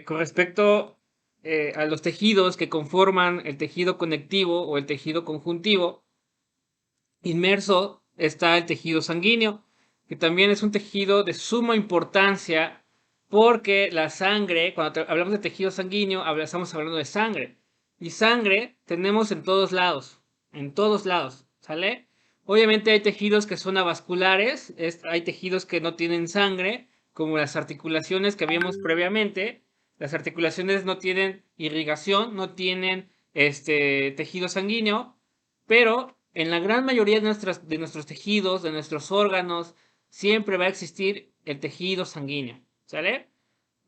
con respecto a los tejidos que conforman el tejido conectivo o el tejido conjuntivo, inmerso está el tejido sanguíneo, que también es un tejido de suma importancia porque la sangre, cuando hablamos de tejido sanguíneo, estamos hablando de sangre. Y sangre tenemos en todos lados, ¿sale? Obviamente hay tejidos que son avasculares, hay tejidos que no tienen sangre, como las articulaciones que habíamos previamente. Las articulaciones no tienen irrigación, no tienen tejido sanguíneo, pero en la gran mayoría de nuestros tejidos, de nuestros órganos, siempre va a existir el tejido sanguíneo, ¿sale?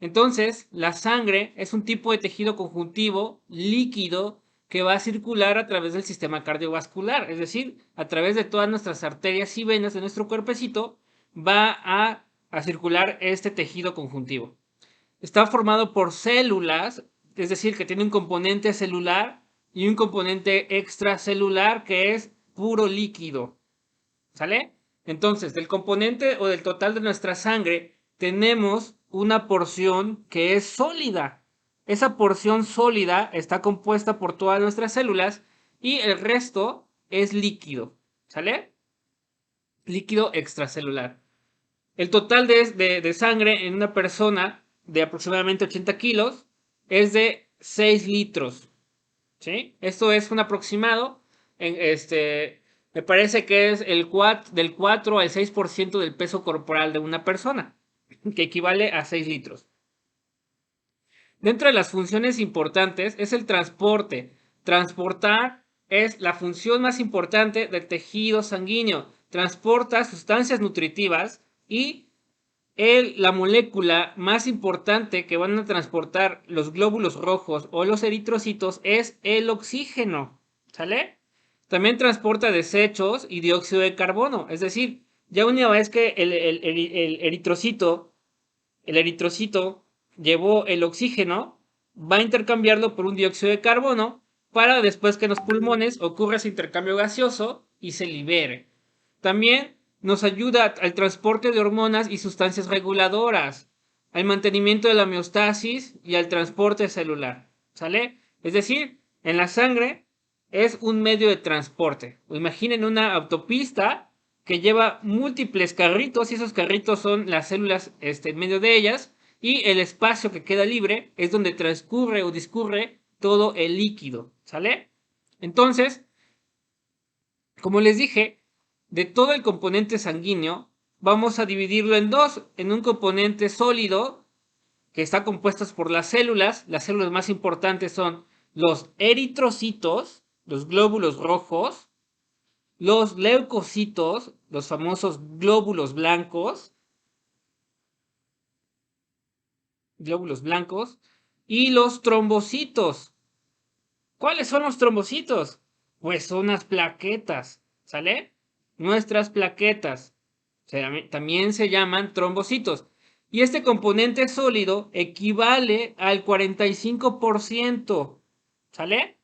Entonces, la sangre es un tipo de tejido conjuntivo líquido que va a circular a través del sistema cardiovascular, es decir, a través de todas nuestras arterias y venas de nuestro cuerpecito, va a circular este tejido conjuntivo. Está formado por células, es decir, que tiene un componente celular y un componente extracelular que es puro líquido. ¿Sale? Entonces, del componente o del total de nuestra sangre, tenemos una porción que es sólida. Esa porción sólida está compuesta por todas nuestras células y el resto es líquido. ¿Sale? Líquido extracelular. El total de sangre en una persona de aproximadamente 80 kilos es de 6 litros. ¿Sí? Esto es un aproximado. Me parece que es del 4 al 6% del peso corporal de una persona, que equivale a 6 litros. Dentro de las funciones importantes es el transporte. Transportar es la función más importante del tejido sanguíneo. Transporta sustancias nutritivas y la molécula más importante que van a transportar los glóbulos rojos o los eritrocitos es el oxígeno, ¿sale? También transporta desechos y dióxido de carbono, es decir, ya una vez que el eritrocito llevó el oxígeno, va a intercambiarlo por un dióxido de carbono para después que en los pulmones ocurra ese intercambio gaseoso y se libere. También nos ayuda al transporte de hormonas y sustancias reguladoras, al mantenimiento de la homeostasis y al transporte celular. ¿Sale? Es decir, en la sangre es un medio de transporte. Imaginen una autopista que lleva múltiples carritos y esos carritos son las células en medio de ellas y el espacio que queda libre es donde transcurre o discurre todo el líquido. ¿Sale? Entonces, como les dije, de todo el componente sanguíneo, vamos a dividirlo en dos, en un componente sólido, que está compuesto por las células más importantes son los eritrocitos, los glóbulos rojos, los leucocitos, los famosos glóbulos blancos, y los trombocitos. ¿Cuáles son los trombocitos? Pues son las plaquetas, ¿sale? Nuestras plaquetas. También se llaman trombocitos. Y este componente sólido equivale al 45%, ¿sale?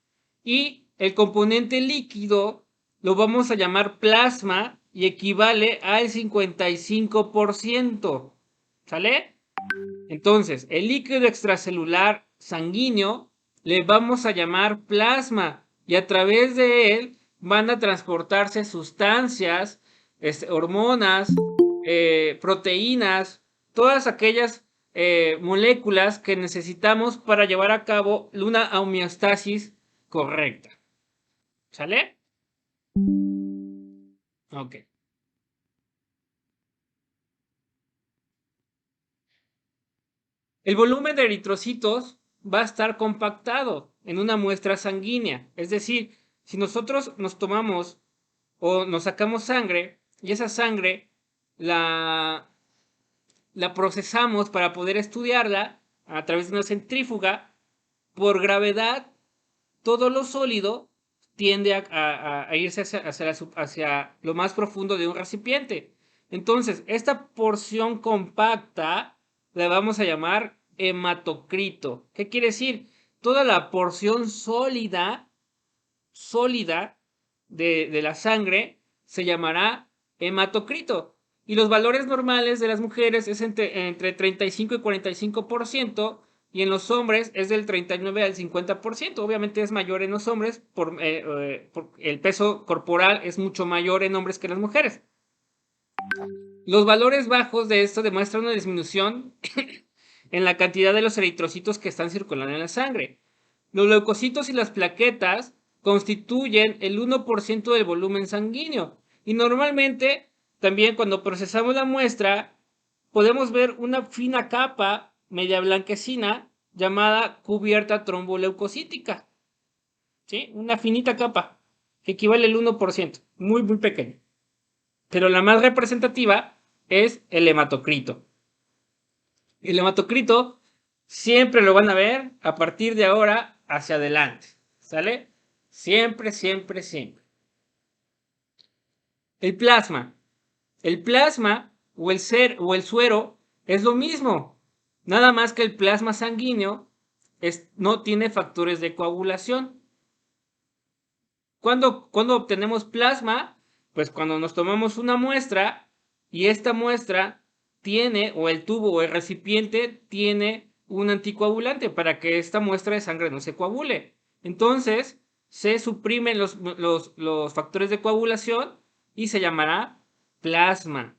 Y el componente líquido lo vamos a llamar plasma y equivale al 55%, ¿sale? Entonces, el líquido extracelular sanguíneo le vamos a llamar plasma y a través de él van a transportarse sustancias, hormonas, proteínas, todas aquellas moléculas que necesitamos para llevar a cabo una homeostasis correcta. ¿Sale? Ok. El volumen de eritrocitos va a estar compactado en una muestra sanguínea. Es decir, si nosotros nos tomamos o nos sacamos sangre y esa sangre la, la procesamos para poder estudiarla a través de una centrífuga, por gravedad, todo lo sólido tiende a irse hacia lo más profundo de un recipiente. Entonces, esta porción compacta la vamos a llamar hematocrito. ¿Qué quiere decir? Toda la porción sólida de la sangre se llamará hematocrito. Y los valores normales de las mujeres es entre 35 y 45%, y en los hombres es del 39 al 50%. Obviamente es mayor en los hombres, por el peso corporal es mucho mayor en hombres que en las mujeres. Los valores bajos de esto demuestran una disminución en la cantidad de los eritrocitos que están circulando en la sangre. Los leucocitos y las plaquetas constituyen el 1% del volumen sanguíneo. Y normalmente, también cuando procesamos la muestra, podemos ver una fina capa media blanquecina llamada cubierta tromboleucocítica. ¿Sí? Una finita capa que equivale al 1%, muy, muy pequeño. Pero la más representativa es el hematocrito. El hematocrito siempre lo van a ver a partir de ahora hacia adelante. ¿Sale? Siempre, siempre, siempre. El plasma. El plasma o el suero es lo mismo. Nada más que el plasma sanguíneo no tiene factores de coagulación. ¿Cuándo obtenemos plasma? Pues cuando nos tomamos una muestra y esta muestra tiene, o el tubo o el recipiente tiene un anticoagulante para que esta muestra de sangre no se coagule. Entonces, se suprimen los factores de coagulación y se llamará plasma.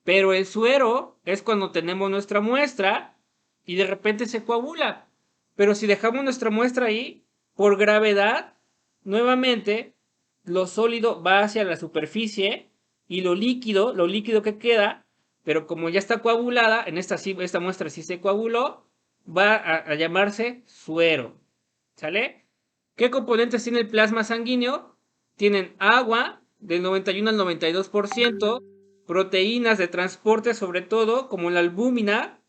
Pero el suero es cuando tenemos nuestra muestra y de repente se coagula. Pero si dejamos nuestra muestra ahí, por gravedad, nuevamente lo sólido va hacia la superficie y lo líquido que queda, pero como ya está coagulada, en esta muestra sí se coaguló, va a llamarse suero. ¿Sale? ¿Qué componentes tiene el plasma sanguíneo? Tienen agua del 91 al 92%, proteínas de transporte sobre todo, como la albúmina,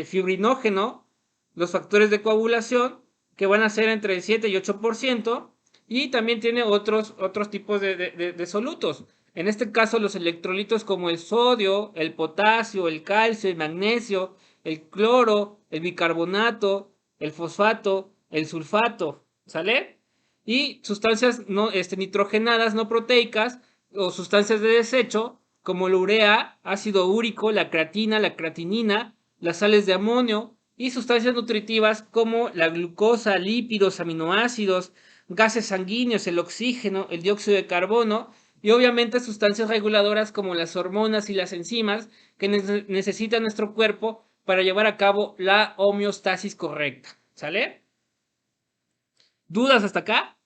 fibrinógeno, los factores de coagulación, que van a ser entre el 7 y 8%, y también tiene otros tipos de solutos. En este caso, los electrolitos como el sodio, el potasio, el calcio, el magnesio, el cloro, el bicarbonato, el fosfato, el sulfato, ¿sale? Y sustancias nitrogenadas no proteicas o sustancias de desecho como la urea, ácido úrico, la creatina, la creatinina, las sales de amonio y sustancias nutritivas como la glucosa, lípidos, aminoácidos, gases sanguíneos, el oxígeno, el dióxido de carbono y obviamente sustancias reguladoras como las hormonas y las enzimas que necesita nuestro cuerpo para llevar a cabo la homeostasis correcta. ¿Sale? ¿Dudas hasta acá?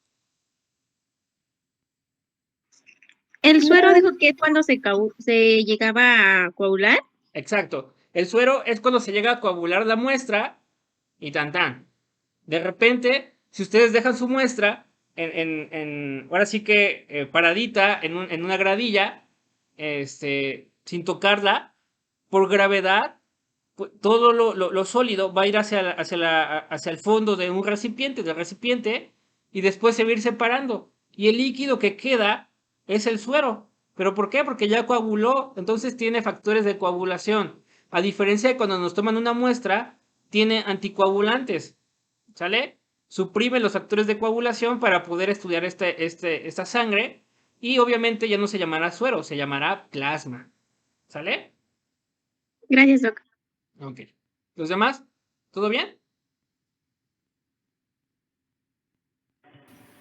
El suero dijo que cuando se llegaba a coagular. Exacto. El suero es cuando se llega a coagular la muestra y tan tan. De repente, si ustedes dejan su muestra ahora sí que paradita en una gradilla, sin tocarla, por gravedad, todo lo sólido va a ir hacia el fondo de un recipiente, del recipiente, y después se va a ir separando. Y el líquido que queda es el suero. ¿Pero por qué? Porque ya coaguló, entonces tiene factores de coagulación. A diferencia de cuando nos toman una muestra, tiene anticoagulantes. ¿Sale? Suprime los factores de coagulación para poder estudiar esta sangre. Y obviamente ya no se llamará suero, se llamará plasma. ¿Sale? Gracias, Doc. Ok. ¿Los demás? ¿Todo bien?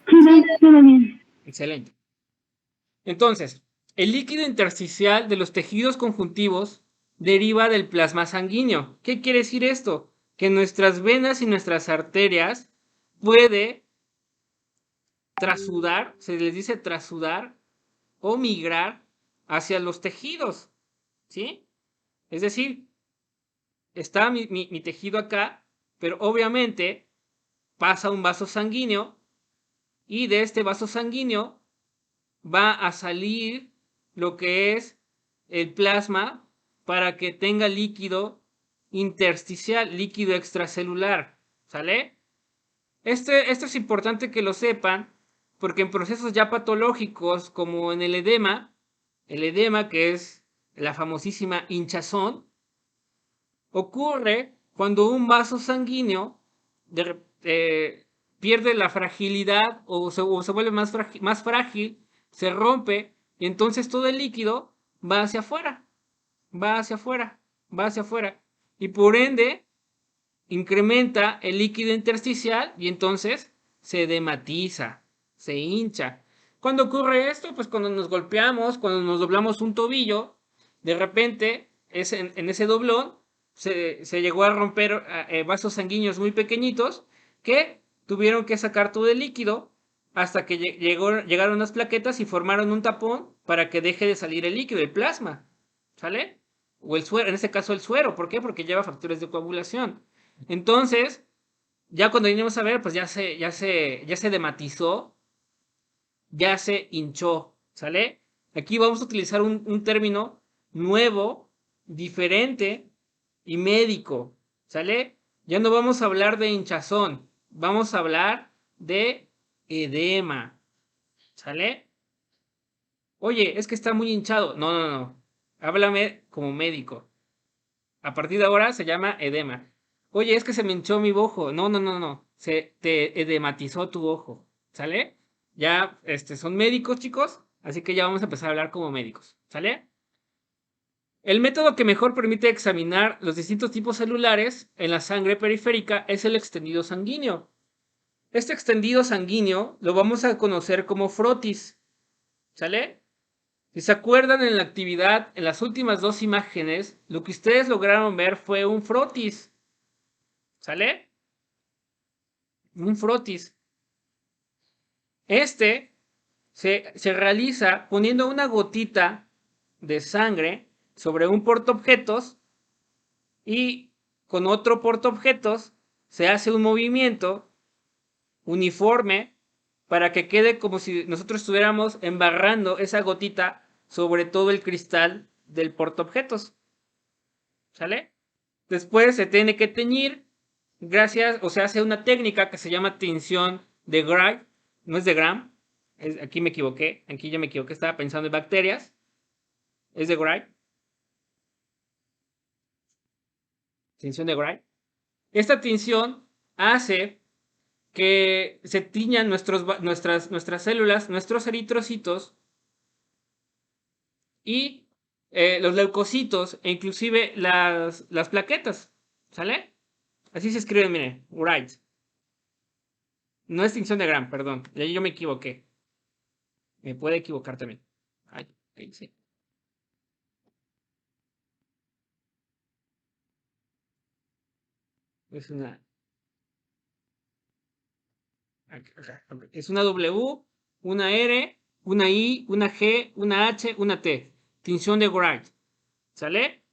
Sí, todo bien. Excelente. Entonces, el líquido intersticial de los tejidos conjuntivos deriva del plasma sanguíneo. ¿Qué quiere decir esto? Que nuestras venas y nuestras arterias puede trasudar, se les dice trasudar o migrar hacia los tejidos, ¿sí? Es decir, está mi tejido acá, pero obviamente pasa un vaso sanguíneo y de este vaso sanguíneo va a salir lo que es el plasma para que tenga líquido intersticial, líquido extracelular, ¿sale? Esto es importante que lo sepan porque en procesos ya patológicos como en el edema que es la famosísima hinchazón, ocurre cuando un vaso sanguíneo pierde la fragilidad o se vuelve más frágil, se rompe y entonces todo el líquido va hacia afuera, va hacia afuera, va hacia afuera. Y por ende, incrementa el líquido intersticial y entonces se dematiza, se hincha. ¿Cuándo ocurre esto? Pues cuando nos golpeamos, cuando nos doblamos un tobillo, de repente en ese doblón se llegó a romper vasos sanguíneos muy pequeñitos que tuvieron que sacar todo el líquido hasta que llegaron las plaquetas y formaron un tapón para que deje de salir el líquido, el plasma, ¿sale? O el suero, en este caso el suero, ¿por qué? Porque lleva factores de coagulación. Entonces, ya cuando vinimos a ver, pues ya se dematizó, ya se hinchó, ¿sale? Aquí vamos a utilizar un término nuevo, diferente y médico, ¿sale? Ya no vamos a hablar de hinchazón, vamos a hablar de edema, ¿sale? Oye, es que está muy hinchado. No, no, no. Háblame como médico. A partir de ahora se llama edema. Oye, es que se me hinchó mi ojo. No, no, no, no. Se te edematizó tu ojo. ¿Sale? Ya, son médicos, chicos. Así que ya vamos a empezar a hablar como médicos. ¿Sale? El método que mejor permite examinar los distintos tipos celulares en la sangre periférica es el extendido sanguíneo. Este extendido sanguíneo lo vamos a conocer como frotis. ¿Sale? Si se acuerdan en la actividad, en las últimas dos imágenes, lo que ustedes lograron ver fue un frotis. ¿Sale? Un frotis. Este se realiza poniendo una gotita de sangre sobre un portaobjetos y con otro portaobjetos se hace un movimiento uniforme para que quede como si nosotros estuviéramos embarrando esa gotita sobre todo el cristal del portaobjetos. ¿Sale? Después se tiene que teñir gracias, o se hace una técnica que se llama tinción de Gray, no es de Gram, aquí me equivoqué, aquí ya me equivoqué, estaba pensando en bacterias, es de Gray, tinción de Gray. Esta tinción hace que se tiñan nuestras células, nuestros eritrocitos y los leucocitos e inclusive las plaquetas, ¿sale? Así se escribe, mire, Wright. No es tinción de Gram, perdón. Yo me equivoqué. Me puede equivocar también. Ay, ahí sí. Es una. Es una W, una R, una I, una G, una H, una T. Tinción de Wright. ¿Sale?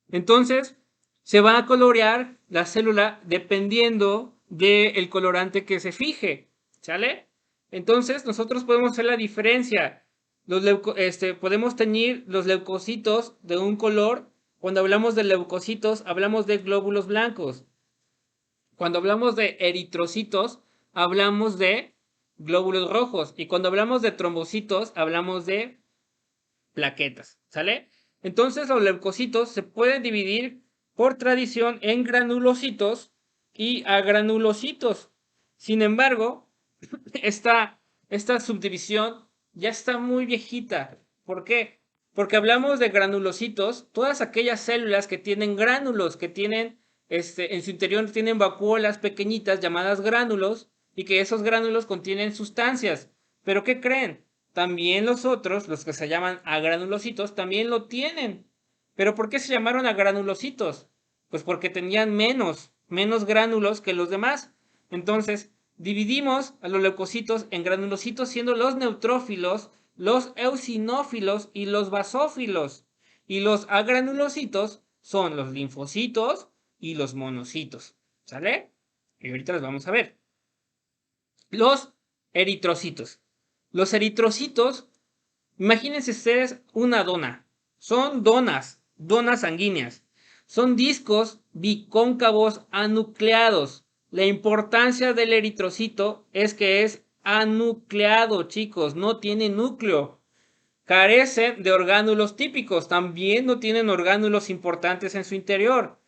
Entonces, se va a colorear la célula dependiendo del colorante que se fije. ¿Sale? Entonces, nosotros podemos hacer la diferencia. Podemos teñir los leucocitos de un color. Cuando hablamos de leucocitos, hablamos de glóbulos blancos. Cuando hablamos de eritrocitos, hablamos de glóbulos rojos. Y cuando hablamos de trombocitos, hablamos de plaquetas. ¿Sale? Entonces, los leucocitos se pueden dividir por tradición en granulocitos y agranulocitos. Sin embargo, esta subdivisión ya está muy viejita. ¿Por qué? Porque hablamos de granulocitos, todas aquellas células que tienen gránulos, que tienen, en su interior tienen vacuolas pequeñitas llamadas gránulos, y que esos gránulos contienen sustancias. ¿Pero qué creen? También los otros, los que se llaman agranulocitos, también lo tienen. ¿Pero por qué se llamaron agranulocitos? Pues porque tenían menos gránulos que los demás. Entonces, dividimos a los leucocitos en granulocitos siendo los neutrófilos, los eosinófilos y los basófilos. Y los agranulocitos son los linfocitos y los monocitos. ¿Sale? Y ahorita los vamos a ver. Los eritrocitos. Los eritrocitos, imagínense ustedes una dona. Son donas sanguíneas. Son discos bicóncavos anucleados. La importancia del eritrocito es que es anucleado, chicos, no tiene núcleo. Carecen de orgánulos típicos, también no tienen orgánulos importantes en su interior.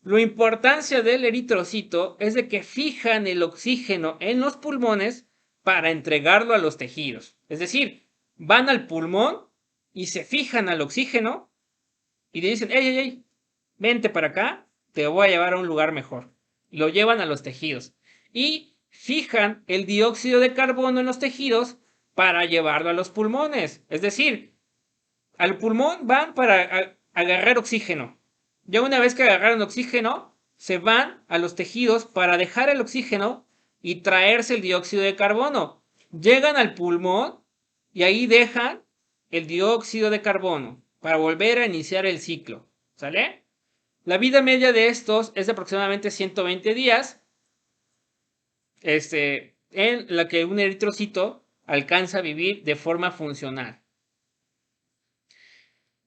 La importancia del eritrocito es de que fijan el oxígeno en los pulmones para entregarlo a los tejidos. Es decir, van al pulmón y se fijan al oxígeno y le dicen, ey, ey, ey, vente para acá, te voy a llevar a un lugar mejor. Lo llevan a los tejidos y fijan el dióxido de carbono en los tejidos para llevarlo a los pulmones. Es decir, al pulmón van para agarrar oxígeno. Ya una vez que agarraron oxígeno, se van a los tejidos para dejar el oxígeno y traerse el dióxido de carbono. Llegan al pulmón y ahí dejan el dióxido de carbono para volver a iniciar el ciclo. ¿Sale? La vida media de estos es de aproximadamente 120 días, en la que un eritrocito alcanza a vivir de forma funcional.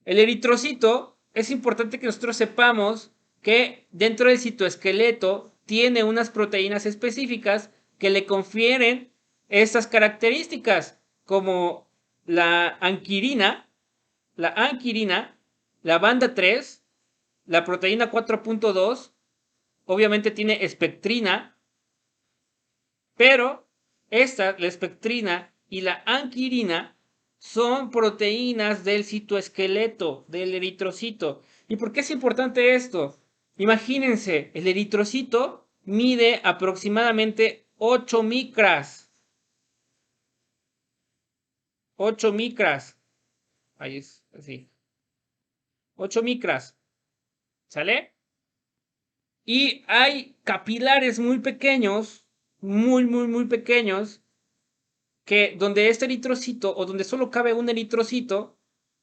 El eritrocito, es importante que nosotros sepamos que dentro del citoesqueleto tiene unas proteínas específicas que le confieren estas características, como la anquirina, la banda 3, la proteína 4.2, obviamente tiene espectrina, pero la espectrina y la anquirina son proteínas del citoesqueleto, del eritrocito. ¿Y por qué es importante esto? Imagínense, el eritrocito mide aproximadamente 8 micras. 8 micras. Ahí es así. 8 micras. ¿Sale? Y hay capilares muy pequeños, muy pequeños, que donde este eritrocito o donde solo cabe un eritrocito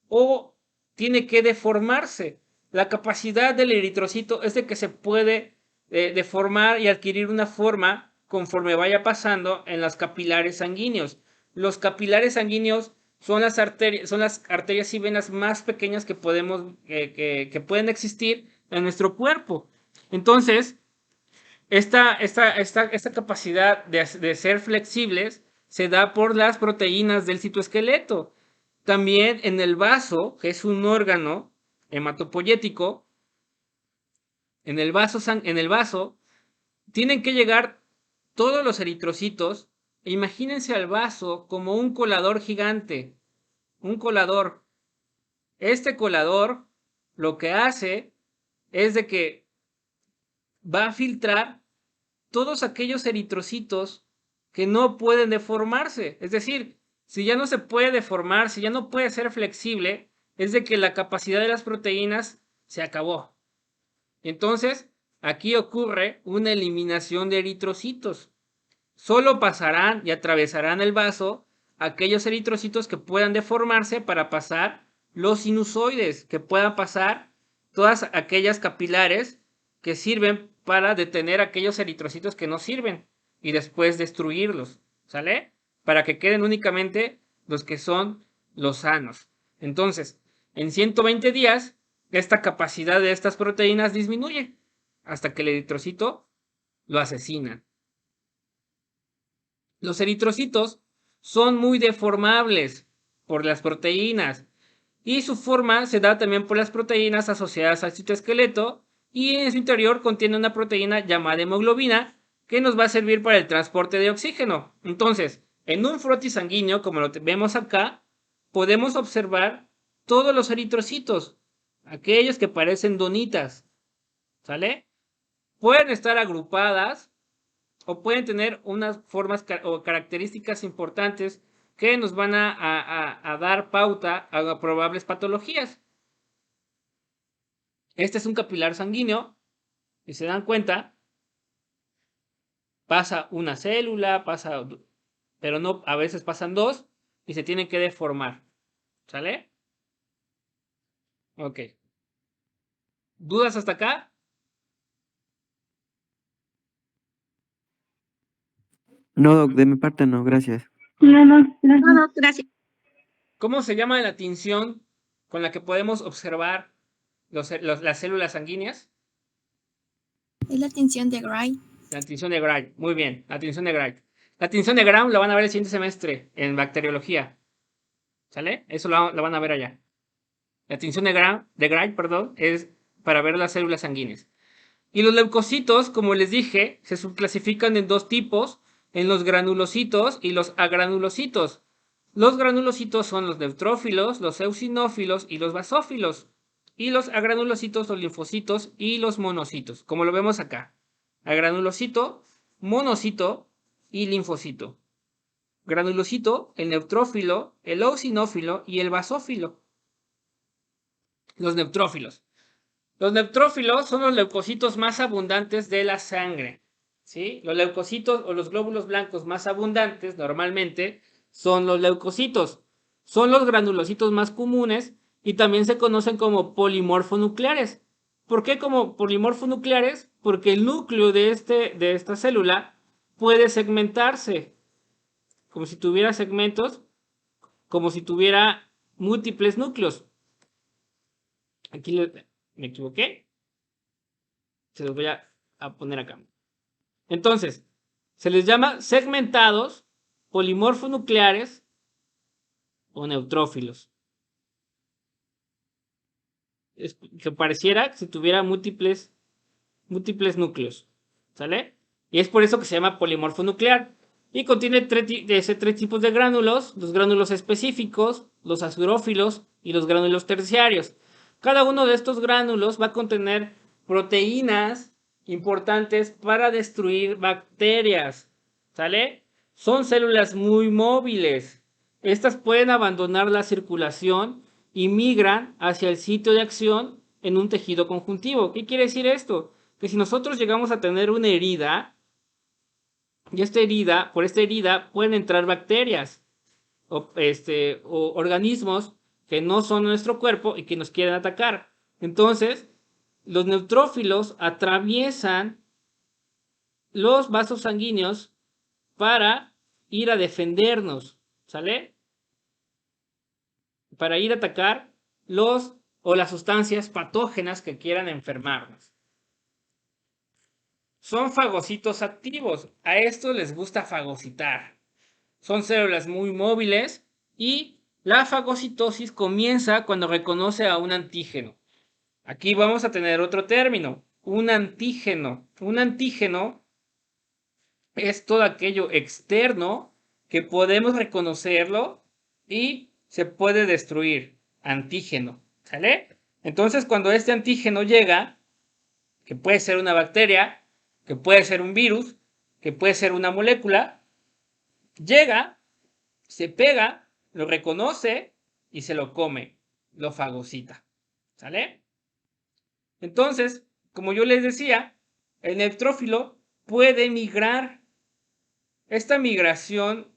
o tiene que deformarse. La capacidad del eritrocito es de que se puede deformar y adquirir una forma conforme vaya pasando en los capilares sanguíneos. Los capilares sanguíneos son las arterias y venas más pequeñas que pueden existir en nuestro cuerpo. Entonces, esta capacidad de ser flexibles se da por las proteínas del citoesqueleto. También en el vaso, que es un órgano hematopoyético, en el vaso tienen que llegar todos los eritrocitos. Imagínense al vaso como un colador gigante, un colador. Este colador lo que hace es de que va a filtrar todos aquellos eritrocitos que no pueden deformarse. Es decir, si ya no se puede deformar, si ya no puede ser flexible, es de que la capacidad de las proteínas se acabó. Entonces, aquí ocurre una eliminación de eritrocitos. Solo pasarán y atravesarán el vaso aquellos eritrocitos que puedan deformarse para pasar los sinusoides, que puedan pasar todas aquellas capilares que sirven para detener aquellos eritrocitos que no sirven y después destruirlos, ¿sale? Para que queden únicamente los que son los sanos. Entonces, en 120 días, esta capacidad de estas proteínas disminuye hasta que el eritrocito lo asesina. Los eritrocitos son muy deformables por las proteínas y su forma se da también por las proteínas asociadas al citoesqueleto y en su interior contiene una proteína llamada hemoglobina que nos va a servir para el transporte de oxígeno. Entonces, en un frotis sanguíneo, como lo vemos acá, podemos observar todos los eritrocitos, aquellos que parecen donitas, ¿sale? Pueden estar agrupadas o pueden tener unas formas o características importantes que nos van a dar pauta a probables patologías. Este es un capilar sanguíneo, y se dan cuenta, pasa una célula, pero no, a veces pasan dos y se tienen que deformar. ¿Sale? Ok. ¿Dudas hasta acá? No, Doc, de mi parte no, gracias. No, gracias. ¿Cómo se llama la tinción con la que podemos observar las células sanguíneas? Es la tinción de Gray. La tinción de Gray. Muy bien, la tinción de Gray. La tinción de Gram la van a ver el siguiente semestre en bacteriología. ¿Sale? Eso lo van a ver allá. La tinción de Gray, perdón, es para ver las células sanguíneas. Y los leucocitos, como les dije, se subclasifican en dos tipos, en los granulocitos y los agranulocitos. Los granulocitos son los neutrófilos, los eosinófilos y los basófilos. Y los agranulocitos, los linfocitos y los monocitos, como lo vemos acá. Agranulocito, monocito y linfocito. Granulocito, el neutrófilo, el eosinófilo y el basófilo. Los neutrófilos. Los neutrófilos son los leucocitos más abundantes de la sangre, ¿sí? Los leucocitos o los glóbulos blancos más abundantes normalmente son los leucocitos. Son los granulocitos más comunes y también se conocen como polimorfonucleares. ¿Por qué como polimorfonucleares? Porque el núcleo de esta célula puede segmentarse, como si tuviera segmentos, como si tuviera múltiples núcleos. Aquí me equivoqué. Se los voy a poner acá. Entonces, se les llama segmentados, polimorfonucleares o neutrófilos. Que pareciera que si tuviera múltiples núcleos. ¿Sale? Y es por eso que se llama polimorfonuclear. Y contiene tres tipos de gránulos: los gránulos específicos, los azurófilos y los gránulos terciarios. Cada uno de estos gránulos va a contener proteínas importantes para destruir bacterias. ¿Sale? Son células muy móviles. Estas pueden abandonar la circulación y migran hacia el sitio de acción en un tejido conjuntivo. ¿Qué quiere decir esto? Que si nosotros llegamos a tener una herida, y por esta herida pueden entrar bacterias o organismos que no son nuestro cuerpo y que nos quieren atacar. Entonces, los neutrófilos atraviesan los vasos sanguíneos para ir a defendernos, ¿sale? Para ir a atacar las sustancias patógenas que quieran enfermarnos. Son fagocitos activos. A estos les gusta fagocitar. Son células muy móviles y la fagocitosis comienza cuando reconoce a un antígeno. Aquí vamos a tener otro término, un antígeno. Un antígeno es todo aquello externo que podemos reconocerlo y se puede destruir. Antígeno, ¿sale? Entonces, cuando este antígeno llega, que puede ser una bacteria, que puede ser un virus, que puede ser una molécula, llega, se pega, lo reconoce y se lo come, lo fagocita, ¿sale? Entonces, como yo les decía, el neutrófilo puede migrar. Esta migración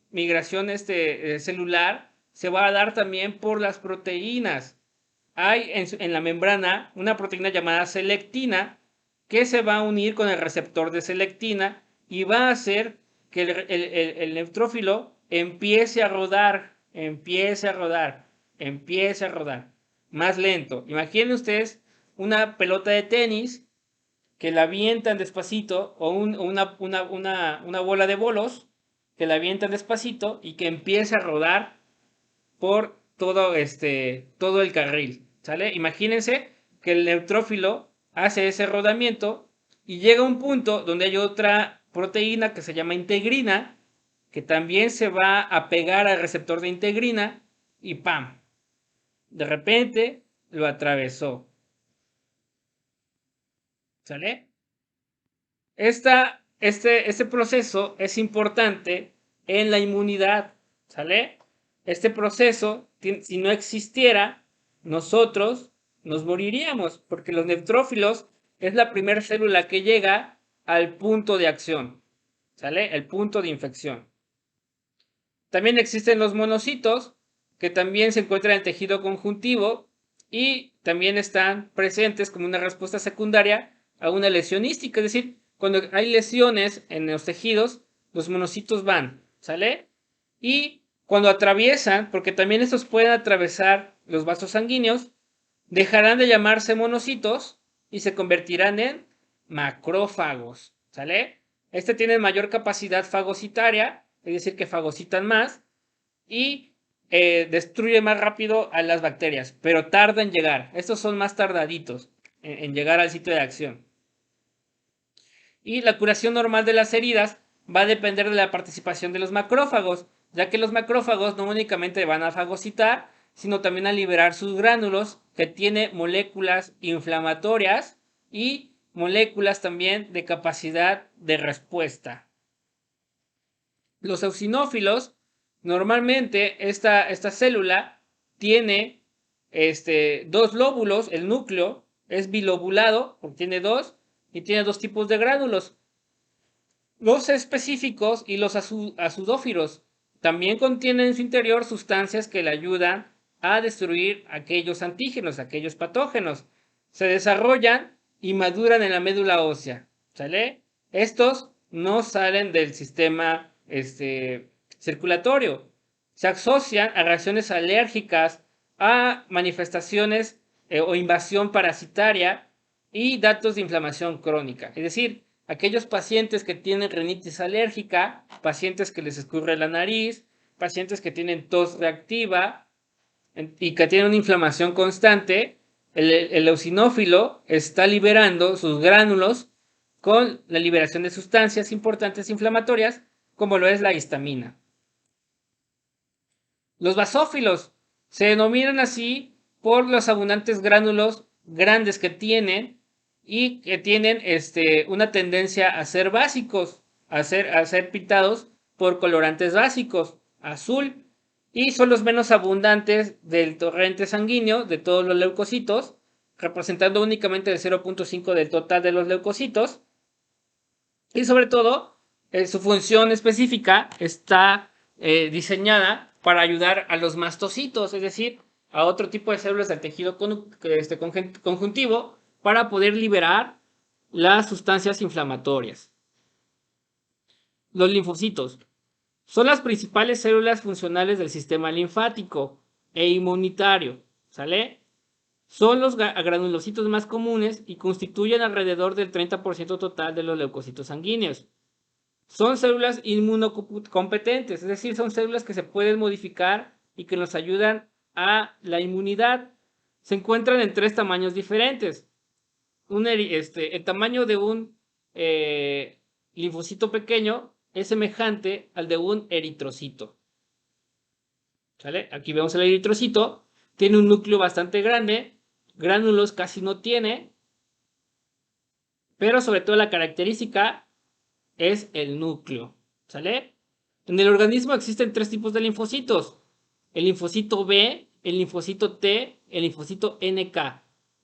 celular se va a dar también por las proteínas. Hay en la membrana una proteína llamada selectina que se va a unir con el receptor de selectina y va a hacer que el neutrófilo empiece a rodar más lento. Imaginen ustedes una pelota de tenis que la avientan despacito, o una bola de bolos que la avientan despacito y que empiece a rodar por todo el carril, ¿sale? Imagínense que el neutrófilo hace ese rodamiento y llega a un punto donde hay otra proteína que se llama integrina, que también se va a pegar al receptor de integrina y ¡pam! De repente lo atravesó. ¿Sale? Este proceso es importante en la inmunidad, ¿sale? Este proceso, si no existiera, nosotros nos moriríamos, porque los neutrófilos es la primera célula que llega al punto de acción, ¿sale? El punto de infección. También existen los monocitos, que también se encuentran en el tejido conjuntivo y también están presentes como una respuesta secundaria a una lesionística, es decir, cuando hay lesiones en los tejidos, los monocitos van, ¿sale? Y cuando atraviesan, porque también estos pueden atravesar los vasos sanguíneos, dejarán de llamarse monocitos y se convertirán en macrófagos, ¿sale? Tienen mayor capacidad fagocitaria, es decir, que fagocitan más y destruye más rápido a las bacterias, pero tarda en llegar. Estos son más tardaditos en llegar al sitio de acción. Y la curación normal de las heridas va a depender de la participación de los macrófagos. ya que los macrófagos no únicamente van a fagocitar, sino también a liberar sus gránulos que tiene moléculas inflamatorias y moléculas también de capacidad de respuesta. Los eosinófilos, normalmente esta célula tiene dos lóbulos, el núcleo es bilobulado, porque tiene dos, y tiene dos tipos de gránulos. Los específicos y los azudófilos también contienen en su interior sustancias que le ayudan a destruir aquellos antígenos, aquellos patógenos. Se desarrollan y maduran en la médula ósea, ¿sale? Estos no salen del sistema circulatorio. Se asocian a reacciones alérgicas, a manifestaciones o invasión parasitaria y datos de inflamación crónica. Es decir, aquellos pacientes que tienen rinitis alérgica, pacientes que les escurre la nariz, pacientes que tienen tos reactiva y que tienen una inflamación constante, el eosinófilo está liberando sus gránulos con la liberación de sustancias importantes inflamatorias, como lo es la histamina. Los basófilos se denominan así por los abundantes gránulos grandes que tienen y que tienen una tendencia a ser básicos, a ser pintados por colorantes básicos, azul, y son los menos abundantes del torrente sanguíneo de todos los leucocitos, representando únicamente el 0.5 del total de los leucocitos, y sobre todo su función específica está diseñada para ayudar a los mastocitos, es decir, a otro tipo de células del tejido conjuntivo para poder liberar las sustancias inflamatorias. Los linfocitos son las principales células funcionales del sistema linfático e inmunitario, ¿sale? Son los granulocitos más comunes y constituyen alrededor del 30% total de los leucocitos sanguíneos. Son células inmunocompetentes, es decir, son células que se pueden modificar y que nos ayudan a la inmunidad. Se encuentran en tres tamaños diferentes. El tamaño de un linfocito pequeño es semejante al de un eritrocito. ¿Sale? Aquí vemos el eritrocito. Tiene un núcleo bastante grande. Gránulos casi no tiene. Pero sobre todo la característica es el núcleo. ¿Sale? En el organismo existen tres tipos de linfocitos. El linfocito B, el linfocito T, el linfocito NK.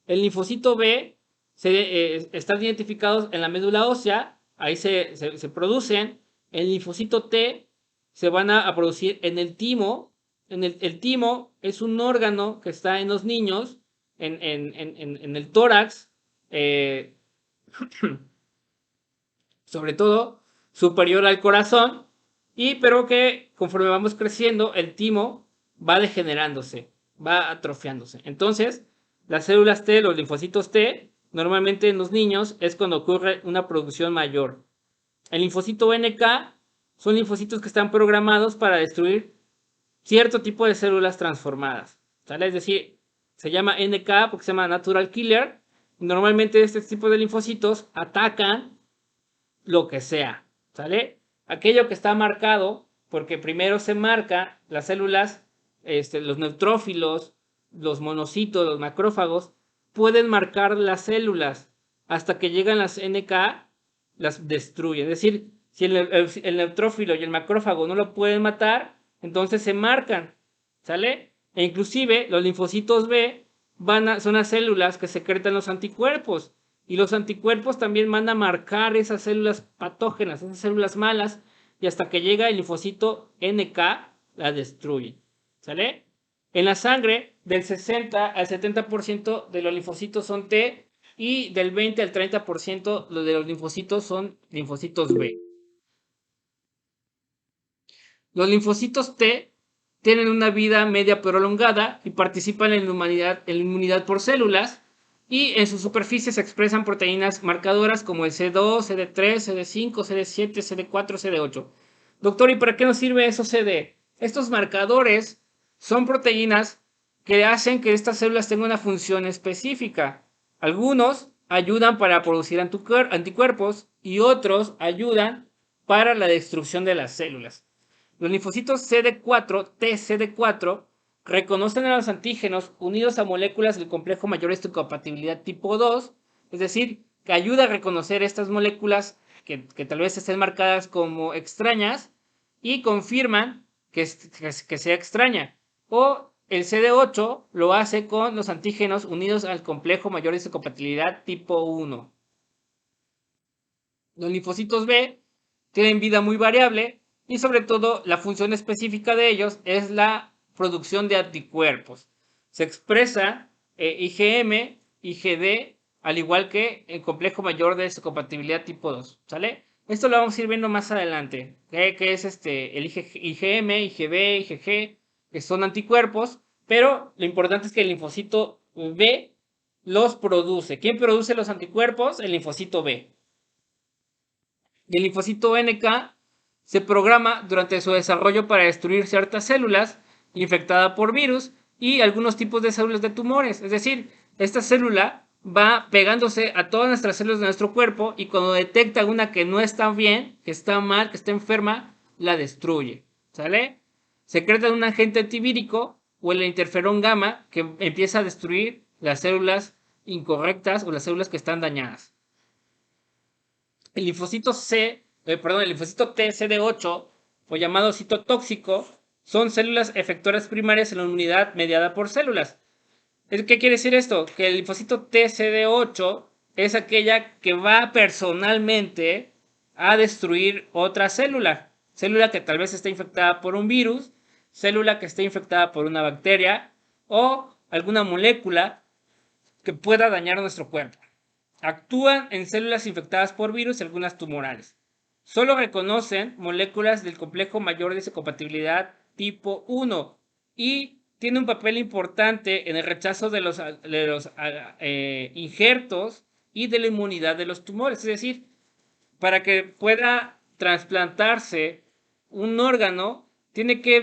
El linfocito B están identificados en la médula ósea. Ahí se producen. El linfocito T se van a producir en el timo. El timo es un órgano que está en los niños, en el tórax, sobre todo superior al corazón, pero que conforme vamos creciendo, el timo va degenerándose, va atrofiándose. Entonces, las células T, los linfocitos T, normalmente en los niños es cuando ocurre una producción mayor. El linfocito NK son linfocitos que están programados para destruir cierto tipo de células transformadas, ¿sale? Es decir, se llama NK porque se llama Natural Killer. Normalmente este tipo de linfocitos atacan lo que sea, ¿sale? Aquello que está marcado, porque primero se marca las células, los neutrófilos, los monocitos, los macrófagos, pueden marcar las células hasta que llegan las NK, las destruyen. Es decir, si el neutrófilo y el macrófago no lo pueden matar, entonces se marcan, ¿sale? E inclusive los linfocitos B son las células que secretan los anticuerpos. Y los anticuerpos también van a marcar esas células patógenas, esas células malas, y hasta que llega el linfocito NK, la destruye, ¿sale? En la sangre, del 60 al 70% de los linfocitos son T, y del 20 al 30% de los linfocitos son linfocitos B. Los linfocitos T tienen una vida media prolongada y participan en la inmunidad por células, y en su superficie se expresan proteínas marcadoras como el CD2, CD3, CD5, CD7, CD4, CD8. Doctor, ¿y para qué nos sirve eso CD? Estos marcadores son proteínas que hacen que estas células tengan una función específica. Algunos ayudan para producir anticuerpos y otros ayudan para la destrucción de las células. Los linfocitos CD4, TCD4, reconocen a los antígenos unidos a moléculas del complejo mayor de histocompatibilidad tipo 2, es decir, que ayuda a reconocer estas moléculas que tal vez estén marcadas como extrañas y confirman que sea extraña. O el CD8 lo hace con los antígenos unidos al complejo mayor de histocompatibilidad tipo 1. Los linfocitos B tienen vida muy variable y sobre todo la función específica de ellos es la producción de anticuerpos. Se expresa IgM, IgD, al igual que el complejo mayor de histocompatibilidad tipo 2, ¿sale? Esto lo vamos a ir viendo más adelante, que es el IgM, IgB, IgG, que son anticuerpos, pero lo importante es que el linfocito B los produce. ¿Quién produce los anticuerpos? El linfocito B. Y el linfocito NK se programa durante su desarrollo para destruir ciertas células infectadas por virus y algunos tipos de células de tumores. Es decir, esta célula va pegándose a todas nuestras células de nuestro cuerpo y cuando detecta una que no está bien, que está mal, que está enferma, la destruye. ¿Sale? Secreta un agente antivírico o el interferón gamma que empieza a destruir las células incorrectas o las células que están dañadas. El linfocito el linfocito T, CD8, o llamado citotóxico, son células efectoras primarias en la inmunidad mediada por células. ¿Qué quiere decir esto? Que el linfocito T, CD8 es aquella que va personalmente a destruir otra célula. Célula que tal vez esté infectada por un virus, célula que esté infectada por una bacteria o alguna molécula que pueda dañar nuestro cuerpo. Actúan en células infectadas por virus y algunas tumorales. Solo reconocen moléculas del complejo mayor de histocompatibilidad tipo 1 y tiene un papel importante en el rechazo de los injertos y de la inmunidad de los tumores. Es decir, para que pueda trasplantarse un órgano, tiene que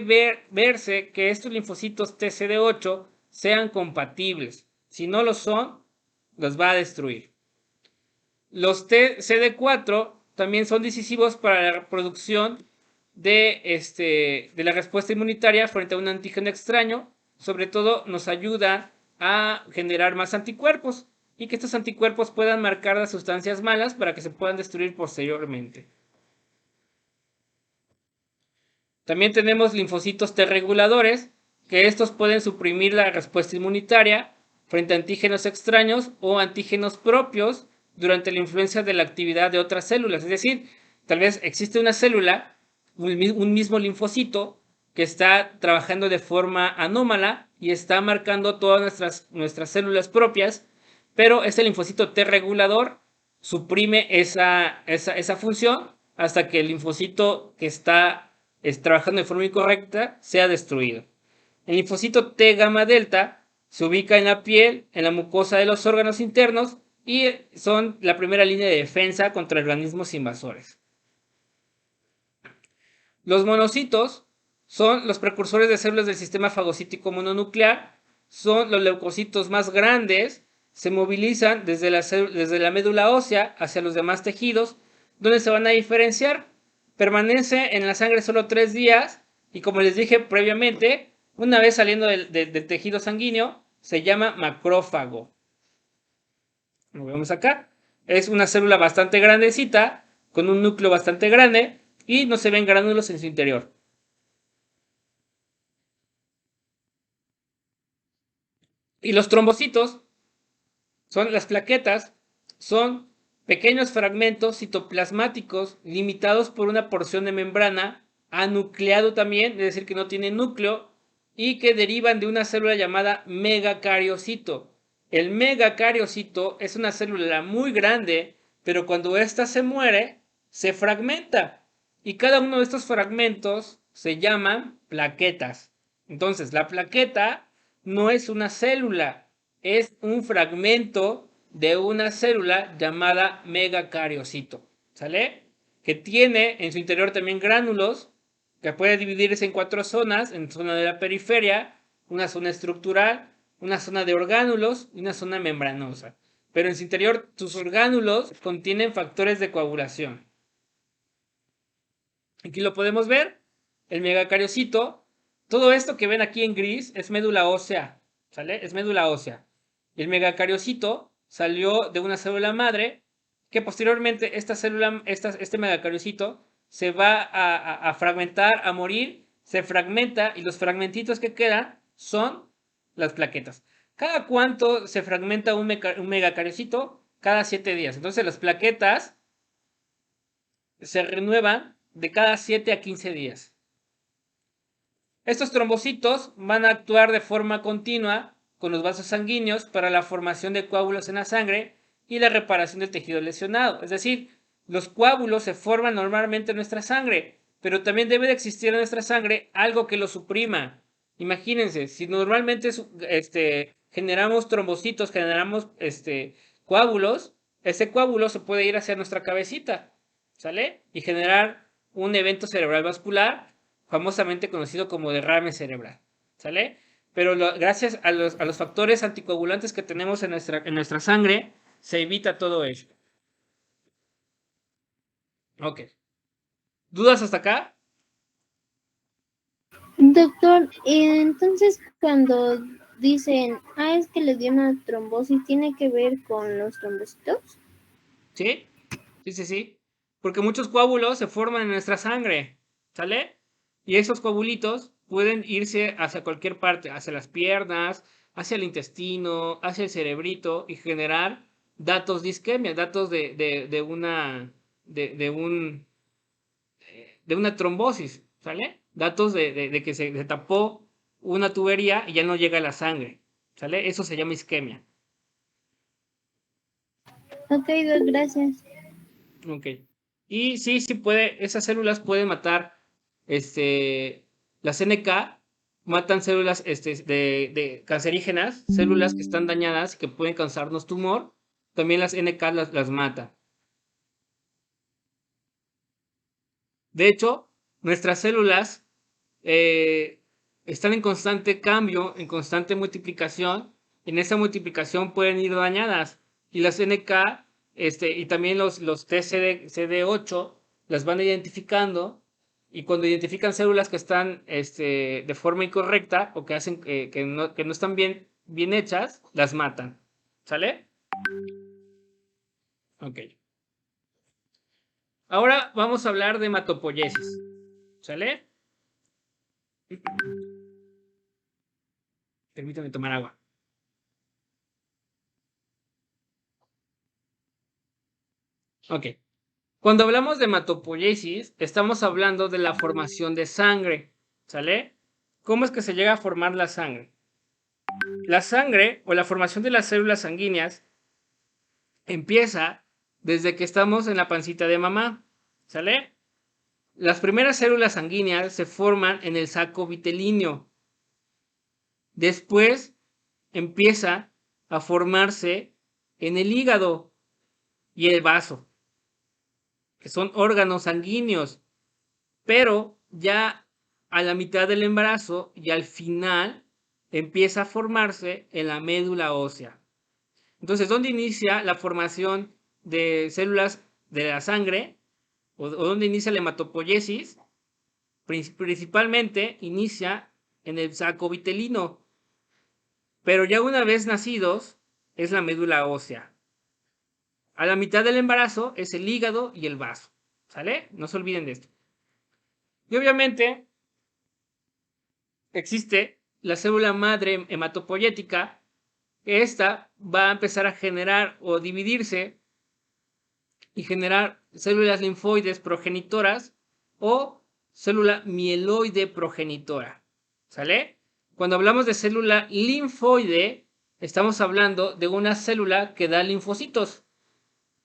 verse que estos linfocitos TCD8 sean compatibles. Si no lo son, los va a destruir. Los CD4 también son decisivos para la producción de la respuesta inmunitaria frente a un antígeno extraño. Sobre todo nos ayuda a generar más anticuerpos y que estos anticuerpos puedan marcar las sustancias malas para que se puedan destruir posteriormente. También tenemos linfocitos T reguladores, que estos pueden suprimir la respuesta inmunitaria frente a antígenos extraños o antígenos propios durante la influencia de la actividad de otras células. Es decir, tal vez existe una célula, un mismo linfocito, que está trabajando de forma anómala y está marcando todas nuestras células propias, pero este linfocito T regulador suprime esa función hasta que el linfocito que está trabajando de forma incorrecta sea destruido. El linfocito T gamma delta se ubica en la piel, en la mucosa de los órganos internos y son la primera línea de defensa contra organismos invasores. Los monocitos son los precursores de células del sistema fagocítico mononuclear, son los leucocitos más grandes, se movilizan desde la médula ósea hacia los demás tejidos, donde se van a diferenciar. Permanece en la sangre solo 3 días y como les dije previamente, una vez saliendo del tejido sanguíneo, se llama macrófago. Lo vemos acá. Es una célula bastante grandecita, con un núcleo bastante grande y no se ven gránulos en su interior. Y los trombocitos son las plaquetas, son pequeños fragmentos citoplasmáticos limitados por una porción de membrana, anucleado también, es decir, que no tiene núcleo, y que derivan de una célula llamada megacariocito. El megacariocito es una célula muy grande, pero cuando ésta se muere, se fragmenta. Y cada uno de estos fragmentos se llaman plaquetas. Entonces, la plaqueta no es una célula, es un fragmento de una célula llamada megacariocito, ¿sale? Que tiene en su interior también gránulos, que puede dividirse en 4 zonas, en zona de la periferia, una zona estructural, una zona de orgánulos y una zona membranosa. Pero en su interior, sus orgánulos contienen factores de coagulación. Aquí lo podemos ver. el megacariocito, todo esto que ven aquí en gris es médula ósea, ¿sale? Es médula ósea. Y el megacariocito salió de una célula madre que posteriormente este megacariocito se va a fragmentar, a morir, se fragmenta y los fragmentitos que quedan son las plaquetas. ¿Cada cuánto se fragmenta un megacariocito? Cada 7 días. Entonces las plaquetas se renuevan de cada 7 a 15 días. Estos trombocitos van a actuar de forma continua con los vasos sanguíneos para la formación de coágulos en la sangre y la reparación del tejido lesionado. Es decir, los coágulos se forman normalmente en nuestra sangre, pero también debe de existir en nuestra sangre algo que lo suprima. Imagínense, si normalmente generamos trombocitos, generamos coágulos, ese coágulo se puede ir hacia nuestra cabecita, ¿sale? Y generar un evento cerebral vascular famosamente conocido como derrame cerebral, ¿sale? Pero gracias a los factores anticoagulantes que tenemos en nuestra sangre, se evita todo ello. Ok. ¿Dudas hasta acá? Doctor, entonces cuando dicen, es que le dio una trombosis, ¿tiene que ver con los trombocitos? ¿Sí? Sí. Porque muchos coágulos se forman en nuestra sangre, ¿sale? Y esos coagulitos pueden irse hacia cualquier parte, hacia las piernas, hacia el intestino, hacia el cerebrito y generar datos de isquemia, datos de una trombosis, ¿sale? Datos de que se tapó una tubería y ya no llega la sangre, ¿sale? Eso se llama isquemia. Ok, Doc, gracias. Ok. Y sí puede, esas células pueden matar, las NK matan células de cancerígenas, células que están dañadas y que pueden causarnos tumor, también las NK las mata. De hecho, nuestras células están en constante cambio, en constante multiplicación. En esa multiplicación pueden ir dañadas. Y las NK y también los TCD8 las van identificando. Y cuando identifican células que están de forma incorrecta o que hacen que no están bien hechas, las matan. ¿Sale? Ok. Ahora vamos a hablar de hematopoiesis. ¿Sale? Permítame tomar agua. Ok. Cuando hablamos de hematopoiesis, estamos hablando de la formación de sangre. ¿Sale? ¿Cómo es que se llega a formar la sangre? La sangre o la formación de las células sanguíneas empieza desde que estamos en la pancita de mamá. ¿Sale? Las primeras células sanguíneas se forman en el saco vitelíneo. Después empieza a formarse en el hígado y el vaso, que son órganos sanguíneos, pero ya a la mitad del embarazo y al final empieza a formarse en la médula ósea. Entonces, ¿dónde inicia la formación de células de la sangre? ¿O dónde inicia la hematopoiesis? Principalmente inicia en el saco vitelino, pero ya una vez nacidos es la médula ósea. A la mitad del embarazo es el hígado y el vaso, ¿sale? No se olviden de esto. Y obviamente existe la célula madre hematopoyética, que esta va a empezar a generar o dividirse y generar células linfoides progenitoras o célula mieloide progenitora, ¿sale? Cuando hablamos de célula linfoide, estamos hablando de una célula que da linfocitos.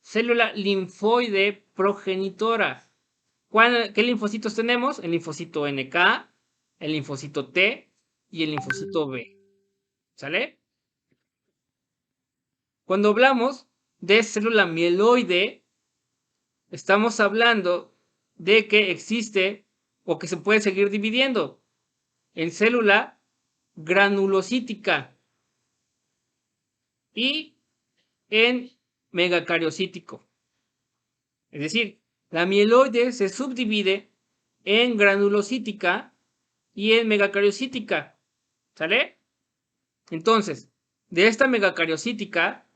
Célula linfoide progenitora. ¿Qué linfocitos tenemos? El linfocito NK, el linfocito T y el linfocito B. ¿Sale? Cuando hablamos de célula mieloide, estamos hablando de que existe o que se puede seguir dividiendo en célula granulocítica y en megacariocítico. Es decir, la mieloide se subdivide en granulocítica y en megacariocítica. ¿Sale? Entonces, de esta megacariocítica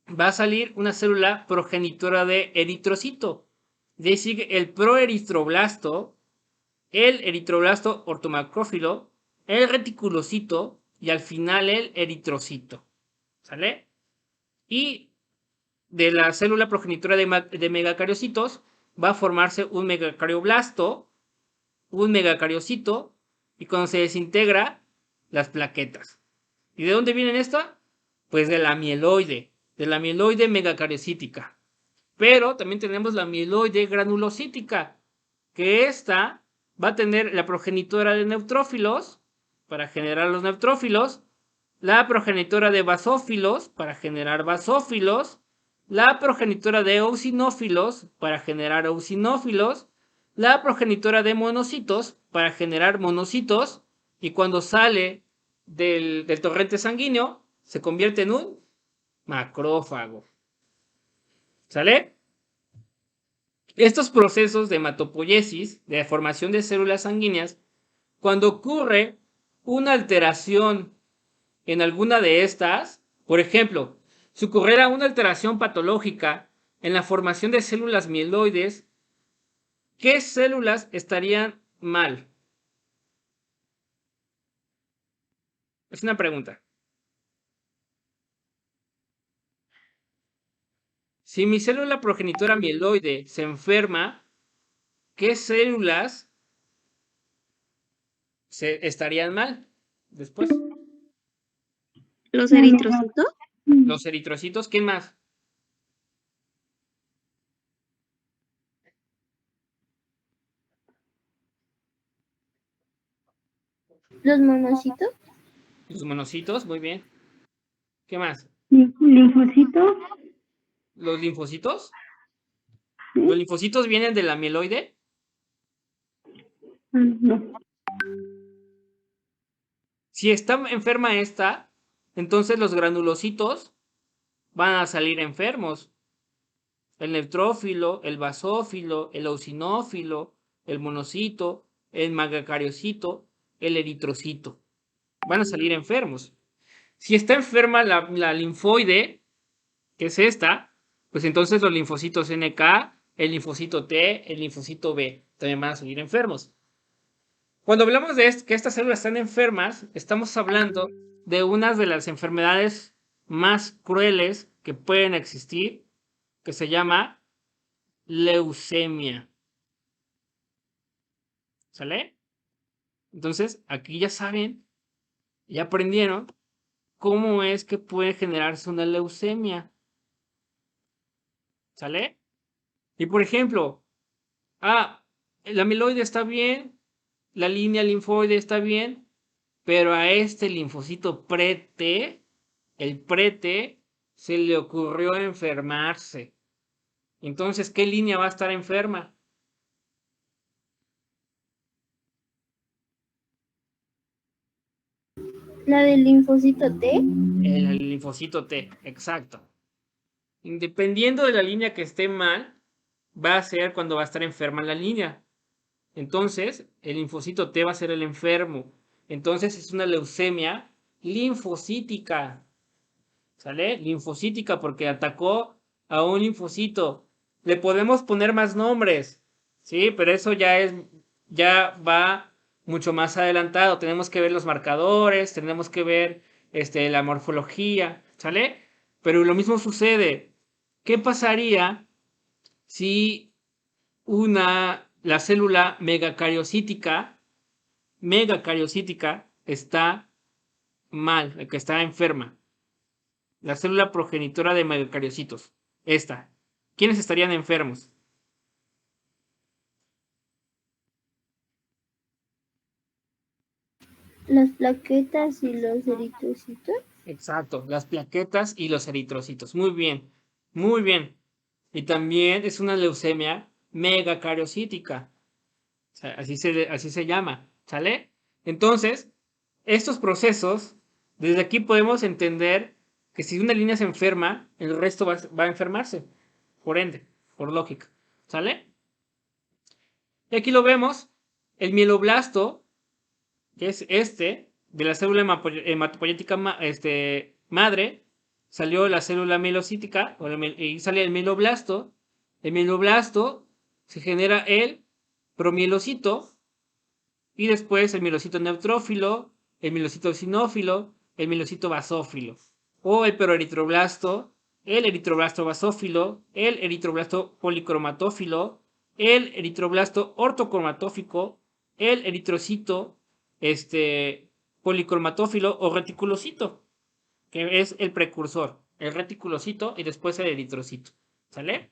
va a salir una célula progenitora de eritrocito. Es decir, el proeritroblasto, el eritroblasto ortomacrófilo, el reticulocito y al final el eritrocito. ¿Sale? Y de la célula progenitora de megacariocitos va a formarse un megacarioplasto, un megacariocito, y cuando se desintegra, las plaquetas. ¿Y de dónde vienen estas? Pues de la mieloide megacariocítica. Pero también tenemos la mieloide granulocítica, que esta va a tener la progenitora de neutrófilos para generar los neutrófilos, la progenitora de basófilos para generar basófilos, la progenitora de eosinófilos para generar eosinófilos, la progenitora de monocitos para generar monocitos, y cuando sale del torrente sanguíneo se convierte en un macrófago. ¿Sale? Estos procesos de hematopoiesis, de formación de células sanguíneas, cuando ocurre una alteración en alguna de estas, por ejemplo, si ocurriera una alteración patológica en la formación de células mieloides, ¿qué células estarían mal? Es una pregunta. Si mi célula progenitora mieloide se enferma, ¿qué células estarían mal después? Los eritrocitos. Los eritrocitos, ¿quién más? Los monocitos. Los monocitos, muy bien. ¿Qué más? Linfocitos. ¿Los linfocitos? ¿Sí? ¿Los linfocitos vienen de la mieloide? No. Si está enferma esta, entonces los granulocitos van a salir enfermos. El neutrófilo, el basófilo, el eosinófilo, el monocito, el megacariocito, el eritrocito. Van a salir enfermos. Si está enferma la linfoide, que es esta, pues entonces los linfocitos NK, el linfocito T, el linfocito B, también van a salir enfermos. Cuando hablamos de que estas células están enfermas, estamos hablando de una de las enfermedades más crueles que pueden existir, que se llama leucemia. ¿Sale? Entonces, aquí ya saben, ya aprendieron cómo es que puede generarse una leucemia. ¿Sale? Y por ejemplo, la amiloide está bien, la línea linfoide está bien, pero a este linfocito prete, el prete, se le ocurrió enfermarse. Entonces, ¿qué línea va a estar enferma? La del linfocito T. El linfocito T, exacto. Dependiendo de la línea que esté mal, va a ser cuando va a estar enferma la línea. Entonces, el linfocito T va a ser el enfermo. Entonces, es una leucemia linfocítica. ¿Sale? Linfocítica porque atacó a un linfocito. Le podemos poner más nombres, ¿sí? Pero eso ya va mucho más adelantado. Tenemos que ver los marcadores, tenemos que ver la morfología, ¿sale? Pero lo mismo sucede. ¿Qué pasaría si la célula megacariocítica está mal, que está enferma? La célula progenitora de megacariocitos. Esta. ¿Quiénes estarían enfermos? Las plaquetas y los eritrocitos. Exacto, las plaquetas y los eritrocitos. Muy bien, muy bien. Y también es una leucemia megacariocítica. O sea, así se llama, ¿sale? Entonces, estos procesos, desde aquí podemos entender que si una línea se enferma, el resto va a enfermarse. Por ende, por lógica. ¿Sale? Y aquí lo vemos, el mieloblasto, que es de la célula hematopoyética madre, salió la célula mielocítica, y sale el mieloblasto. El mieloblasto se genera el promielocito, y después el mielocito neutrófilo, el mielocito eosinófilo, el mielocito basófilo, o el proeritroblasto, el eritroblasto basófilo, el eritroblasto policromatófilo, el eritroblasto ortocromatófico, el eritrocito policromatófilo o reticulocito, que es el precursor, el reticulocito y después el eritrocito. ¿Sale?